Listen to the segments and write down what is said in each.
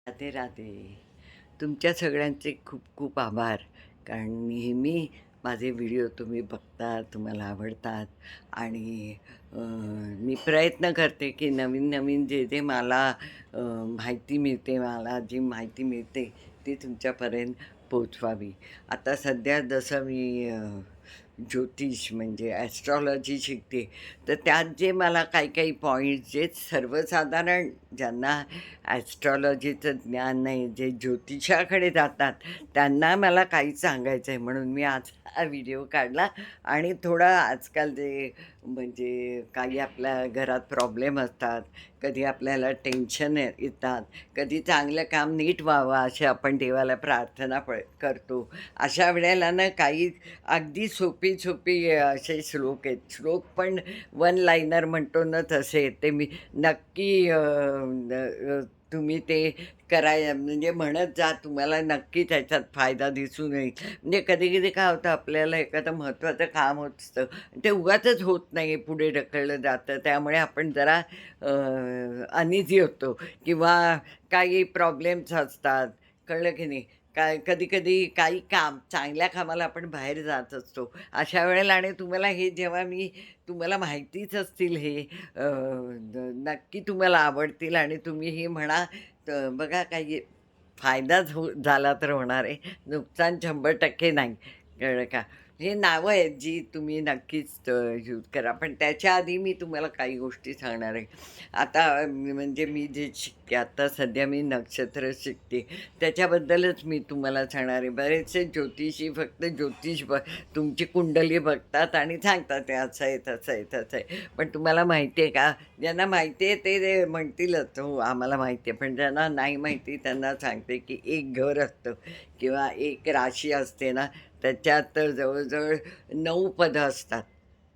राधे राधे. तुमच्या सगळ्यांचे खूप खूप आभार. कारण नेहमी माझे व्हिडिओ तुम्ही बघता, तुम्हाला आवडतात आणि मी प्रयत्न करते की नवीन नवीन जे जे मला माहिती मिळते, मला जी माहिती मिळते ती तुमच्यापर्यंत पोचवावी. आता सध्या जसं मी ज्योतिष म्हणजे ॲस्ट्रॉलॉजी शिकते, तर त्यात जे मला काही काही पॉईंट्स जे सर्वसाधारण ज्यांना ॲस्ट्रॉलॉजीचं ज्ञान नाही, जे ज्योतिषाकडे जातात, त्यांना मला काही सांगायचं आहे म्हणून मी आज हा व्हिडिओ काढला. आणि थोडा आजकाल जे म्हणजे काही आपल्या घरात प्रॉब्लेम असतात, कधी आपल्याला टेन्शन येतात, कधी चांगलं काम नीट व्हावं अशी आपण देवाला प्रार्थना करतो. अशा वेळेला ना काही अगदी सोपी सोपी असे श्लोक आहेत. श्लोक पण वन लाईनर म्हणतो ना तसे. ते मी नक्की तुम्ही ते म्हणजे म्हणत जा, तुम्हाला नक्की त्याच्यात फायदा दिसून येईल. म्हणजे कधी-कधी काय होतं, आपल्याला एखादं महत्त्वाचं काम होत असतं, ते उगाचच होत नाही, पुढे ढकललं जातं. त्यामुळे आपण जरा अनइझी होतो किंवा काही प्रॉब्लेम्स असतात, कळलं की नाही? काय कधी-कधी काही काम, चांगल्या कामाला आपण बाहेर जात असतो. अशा वेळेला आणि तुम्हाला हे जेव्हा मी तुम्हाला माहितीच असतील हे नक्की तुम्हाला आवडतील आणि तुम्ही हे म्हणा, तर बघा काही फायदाच झाला तर होणार आहे. नुकसान 100% नाही. कळलं का? हे नावं आहेत जी तुम्ही नक्कीच यूज करा. पण त्याच्या आधी मी तुम्हाला काही गोष्टी सांगणार आहे. आता म्हणजे मी जे शिकते, आता सध्या मी नक्षत्र शिकते. त्याच्याबद्दलच मी तुम्हाला सांगणार आहे. बरेचसे ज्योतिषी फक्त तुमची कुंडली बघतात आणि सांगतात हे असं आहे, तसं आहे, तसं आहे. पण तुम्हाला माहिती आहे का? ज्यांना माहिती आहे ते म्हणतीलच, "हो, आम्हाला माहिती आहे." पण ज्यांना नाही माहिती त्यांना सांगते, की एक घर असतं किंवा एक राशी असते ना, त्याच्यात जवळ-जवळ 9 पदं असतात.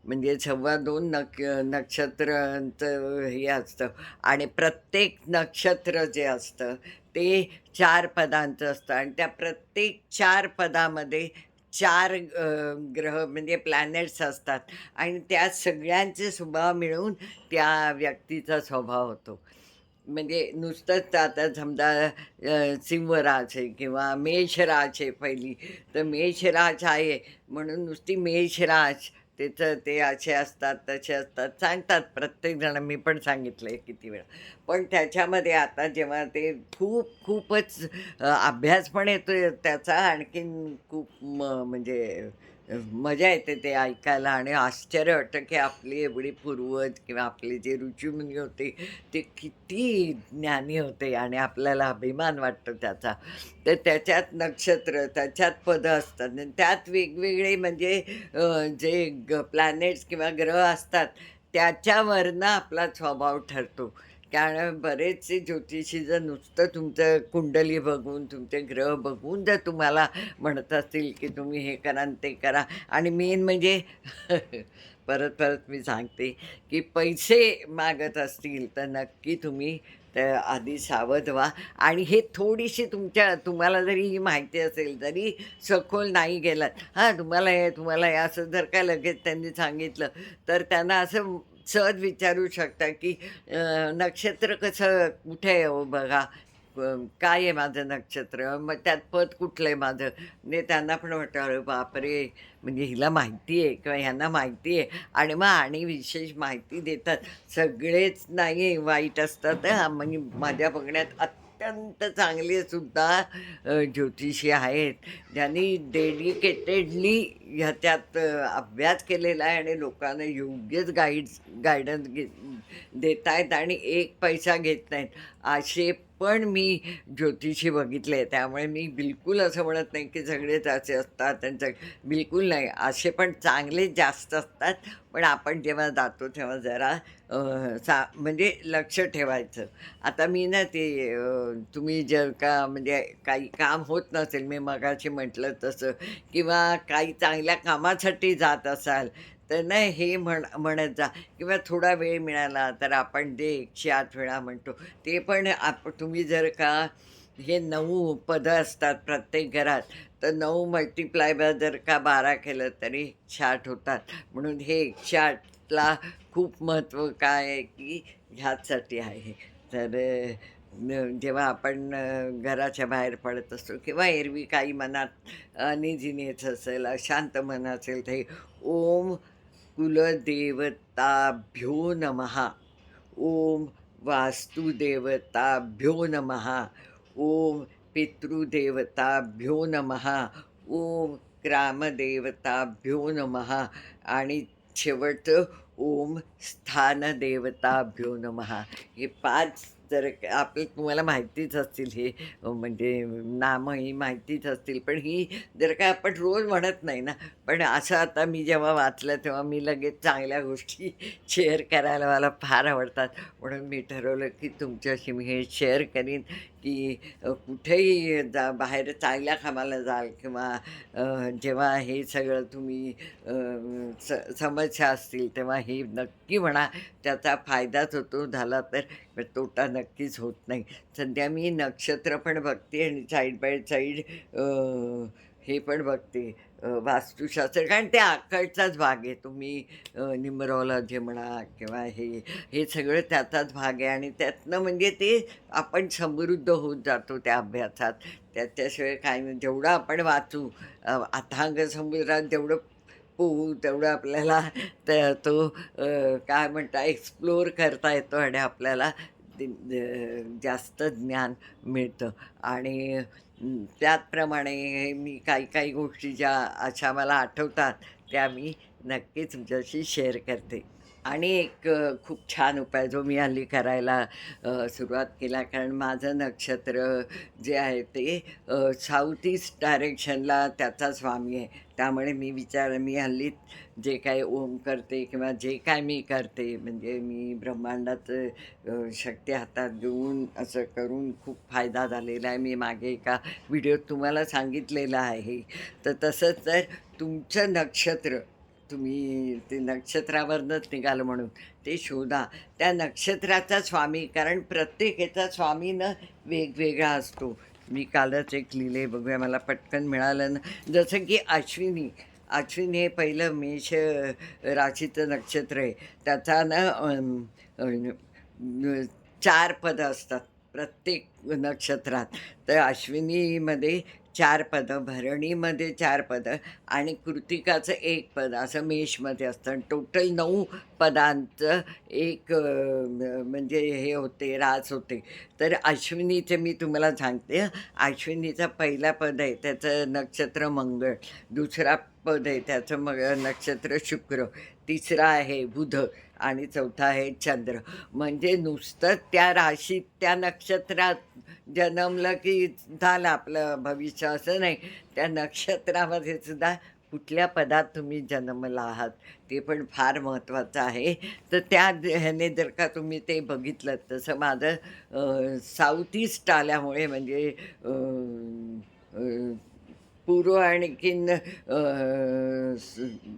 म्हणजे 2.25 नक्षत्रांचं हे असतं आणि प्रत्येक नक्षत्र जे असतं ते 4 पदांचं असतं आणि त्या प्रत्येक 4 पदामध्ये 4 ग्रह म्हणजे प्लॅनेट्स असतात आणि त्या सगळ्यांचे स्वभाव मिळून त्या व्यक्तीचा स्वभाव होतो. म्हणजे नुसतंच आता समजा सिंह रास आहे किंवा मेष रास आहे पहिली, तर मेष रास आहे म्हणून नुसती मेष रास त्याचं ते असे असतात, तसे असतात सांगतात प्रत्येकजण. मी पण सांगितलं आहे किती वेळा. पण त्याच्यामध्ये आता जेव्हा ते खूपच अभ्यास पण येतोय त्याचा, आणखीन खूप म्हणजे मजा येते ते ऐकायला आणि आश्चर्य वाटतं, की आपली एवढी पूर्वज किंवा आपले जे ऋषीमुनी होते, ते किती ज्ञानी होते आणि आपल्याला अभिमान वाटतो त्याचा. तर त्याच्यात नक्षत्र, त्याच्यात पदं असतात आणि त्यात वेगवेगळे म्हणजे जे प्लॅनेट्स किंवा ग्रह असतात, त्याच्यावरनं आपला स्वभाव ठरतो. कारण बरेचसे ज्योतिषी जर नुसतं तुमचं कुंडली बघून, तुमचे ग्रह बघून जर तुम्हाला म्हणत असतील, की तुम्ही हे करा आणि ते करा आणि मेन म्हणजे परत परत मी सांगते, की पैसे मागत असतील, तर नक्की तुम्ही त्या आधी सावध व्हा. आणि हे थोडीशी तुम्हाला जरी ही माहिती असेल, जरी सखोल नाही गेलात, हां, तुम्हाला हे असं जर का लगेच त्यांनी सांगितलं, तर त्यांना असं सहज विचारू शकता, की नक्षत्र कसं कुठे आहे हो बघा, काय आहे माझं नक्षत्र? मग त्यात पद कुठलं आहे माझं? म्हणजे त्यांना पण वाटतं, "अरे बापरे! म्हणजे हिला माहिती आहे किंवा ह्यांना माहिती आहे." आणि मग आणि विशेष माहिती देतात. सगळेच नाही वाईट असतात हां, म्हणजे माझ्या बघण्यात अत्यंत चांगले सुद्धा ज्योतिषी आहेत, ज्यांनी डेडिकेटेडली ह्याच्यात अभ्यास केलेला आहे आणि लोकांना योग्यच गाईडन्स देत आहेत आणि एक पैसा घेत नाहीत. असे पण मी ज्योतिषी बघितले. त्यामुळे मी बिलकुल असं म्हणत नाही, की सगळेच असे असतात त्यांचं, बिलकुल नाही. असे पण चांगले जास्त असतात. पण आपण जेव्हा जातो तेव्हा जरा म्हणजे लक्ष ठेवायचं. आता मी ना ते तुम्ही जर का म्हणजे काही काम होत नसेल, मी मगाशी म्हटलं तसं किंवा काही चांगल्या कामासाठी जात असाल, तर ना हे म्हणत जा किंवा थोडा वेळ मिळाला तर आपण जे 108 वेळा म्हणतो, ते पण तुम्ही जर का हे 9 पदं असतात प्रत्येक घरात, तर 9 मल्टिप्लाय बाय जर का 12 केलं तरी 108 होतात. म्हणून हे 108ला खूप महत्त्व काय आहे, की ह्याचसाठी आहे. तर जेव्हा आपण घराच्या बाहेर पडत असतो किंवा एरवी काही मनात अनइझीनेस येत असेल, अशांत मन असेल, तर हे ओम कुलदेवताभ्यो नमः, ओम वास्तुदेवताभ्यो नमः, ओम पितृदेवताभ्यो नमः, ओम ग्रामदेवताभ्यो नमः आणि शेवटचं ओम स्थानदेवताभ्यो नमः. हे 5 जर तुम्हाला माहितीच असतील हे, म्हणजे नामही माहितीच असतील. पण ही जर का आपण रोज म्हणत नाही ना, पण असं आता मी जेव्हा वाचलं तेव्हा मी लगेच चांगल्या गोष्टी शेअर करायला मला फार आवडतात. म्हणून मी ठरवलं की तुमच्याशी मी हे शेअर करीन, की कुठेही बाहेर चांगल्या कामाला जाल किंवा जेव्हा हे सगळं तुम्ही समस्या असतील तेव्हा हे नक्की म्हणा. त्याचा फायदाच होतो, झाला तर तोटा नक्कीच होत नाही. सध्या मी नक्षत्र पण बघते आणि साईड बाय साईड हे पण बघते, वास्तुशास्त्र. कारण ते अक्कलचाच भाग आहे. तुम्ही न्युमरॉलॉजी म्हणा किंवा हे सगळं त्याचाच भाग आहे आणि त्यातनं म्हणजे ते आपण समृद्ध होत जातो त्या अभ्यासात. त्याच्याशिवाय काय नाही. जेवढं आपण वाचू, अथांग समुद्रात जेवढं पोहू, तेवढं आपल्याला तो काय म्हणता एक्सप्लोर करता येतो आणि आपल्याला जास्त ज्ञान मिळतं. आणि त्याचप्रमाणे मी काही गोष्टी ज्या अशा मला आठवतात, त्या मी नक्कीच तुमच्याशी शेअर करते. आणि एक खूप छान उपाय जो मी हल्ली करायला सुरुवात केला, कारण माझं नक्षत्र जे आहे ते साऊथ ईस्ट डायरेक्शनला त्याचा स्वामी आहे. त्यामुळे मी हल्ली जे काही ओम करते किंवा जे काय मी करते, म्हणजे मी ब्रह्मांडाचं शक्ती हातात घेऊन असं करून खूप फायदा झालेला आहे. मी मागे एका व्हिडिओत तुम्हाला सांगितलेलं आहे. तर तसंच जर तुमचं नक्षत्र, तुम्ही ते नक्षत्रावरनंच निघालं म्हणून ते शोधा. त्या नक्षत्राचा स्वामी, कारण प्रत्येकाचा स्वामी ना वेगवेगळा असतो. मी कालच एक लिहिले, बघूया मला पटकन मिळालं ना. जसं की अश्विनी, अश्विनी हे पहिलं मेष राशीचं नक्षत्र आहे. त्याचा ना 4 पदं असतात प्रत्येक नक्षत्रात. तर अश्विनीमध्ये 4 पदं, भरणीमध्ये 4 पदं आणि कृत्तिकाचं 1 पद असं मेषमध्ये असतं. आणि टोटल 9 पदांचं एक म्हणजे हे होते, रास होते. तर अश्विनीचे मी तुम्हाला सांगते हं. अश्विनीचा पहिला पद आहे त्याचं नक्षत्र मंगळ, दुसरा पद आहे त्याचं नक्षत्र शुक्र, तिसरा आहे बुध आणि चौथा आहे चंद्र. म्हणजे नुसतं त्या राशीत त्या नक्षत्रात जन्मलं की झालं आपलं भविष्य असं नाही. त्या नक्षत्रामध्ये सुद्धा कुठल्या पदात तुम्ही जन्मला आहात ते पण फार महत्त्वाचं आहे. तर त्या ह्याने जर का तुम्ही ते बघितलं, तसं माझं साऊथ ईस्ट आल्यामुळे म्हणजे पूर्व आणखीन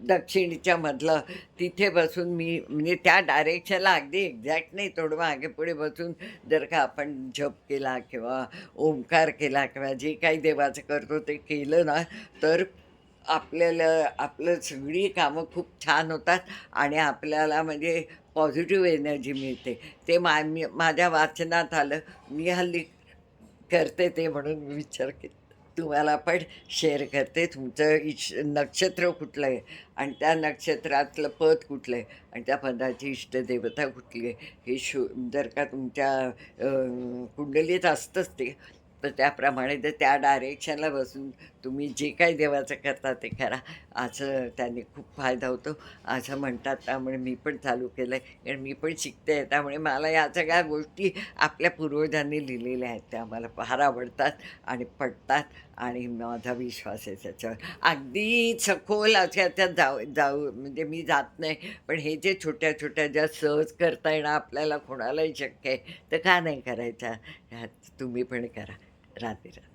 दक्षिणच्या मधलं तिथे बसून मी, म्हणजे त्या डायरेक्शनला अगदी एक्झॅक्ट नाही, थोडं मागे पुढे बसून जर का आपण जप केला किंवा ओंकार केला किंवा जे काही देवाचं करतो ते केलं ना, तर आपल्याला आपलं सगळी कामं खूप छान होतात आणि आपल्याला म्हणजे पॉझिटिव्ह एनर्जी मिळते. ते माझ्या वाचनात आलं. मी हल्ली करते ते, म्हणून मी विचार केला तुम्हाला पण शेअर करते. तुमचं नक्षत्र कुठलं आहे आणि त्या नक्षत्रातलं पद कुठलं आहे आणि त्या पदाची इष्टदेवता कुठली आहे, हे जर का तुमच्या कुंडलीत असतंच ते, तर त्याप्रमाणे जर त्या डायरेक्शनला बसून तुम्ही जे काही देवाचं करता ते करा. असं त्याने खूप फायदा होतो असं म्हणतात. त्यामुळे मी पण चालू केलं आहे, कारण मी पण शिकते आहे. त्यामुळे मला या सगळ्या गोष्टी आपल्या पूर्वजांनी लिहिलेल्या आहेत, त्या मला फार आवडतात आणि पटतात आणि माझा विश्वास आहे त्याच्यावर. अगदी सखोल अशा त्यात जाऊ जाऊ म्हणजे मी जात नाही. पण हे जे छोट्या छोट्या ज्या सहज करता येणं आपल्याला कोणालाही शक्य आहे, तर का नाही करायच्या? ह्यात तुम्ही पण करा. राधे राधे.